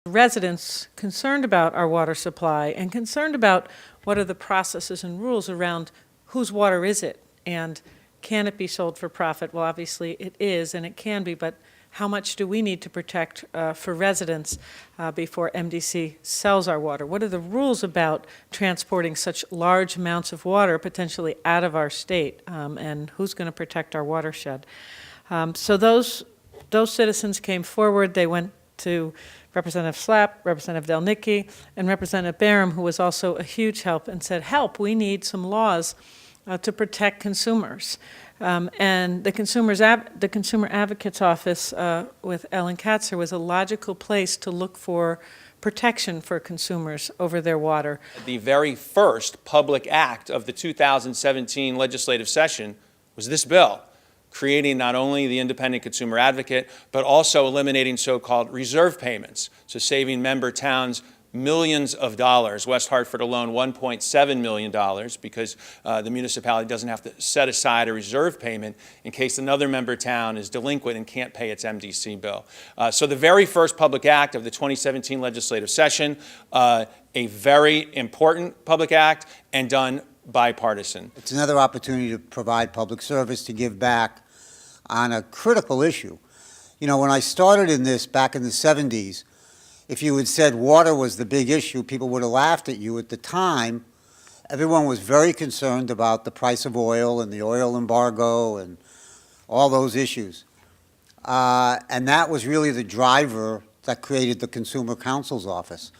residents concerned about our water supply and concerned about what are the processes and rules around whose water is it and can it be sold for profit? Well, obviously it is and it can be, but how much do we need to protect for residents before MDC sells our water? What are the rules about transporting such large amounts of water potentially out of our state, and who's going to protect our watershed? So those citizens came forward. They went to Representative Slapp, Representative Delnicki, and Representative Barham, who was also a huge help, and said, help, we need some laws to protect consumers. And the Consumer Advocate's Office with Elin Katz was a logical place to look for protection for consumers over their water. The very first public act of the 2017 legislative session was this bill, creating not only the independent consumer advocate, but also eliminating so-called reserve payments, so saving member towns millions of dollars. West Hartford alone, $1.7 million, because the municipality doesn't have to set aside a reserve payment in case another member town is delinquent and can't pay its MDC bill. So the very first public act of the 2017 legislative session, a very important public act and done bipartisan. It's another opportunity to provide public service, to give back on a critical issue. You know, when I started in this back in the 70s, if you had said water was the big issue, people would have laughed at you. At the time, everyone was very concerned about the price of oil and the oil embargo and all those issues. And that was really the driver that created the Consumer Counsel's office,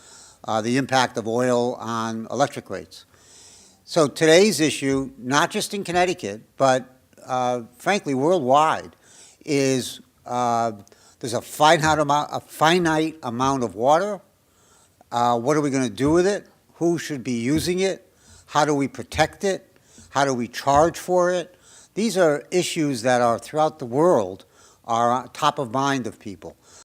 the impact of oil on electric rates. So today's issue, not just in Connecticut, but frankly worldwide, is there's a finite amount of water. What are we going to do with it? Who should be using it? How do we protect it? How do we charge for it? These are issues that are throughout the world, are top of mind of people.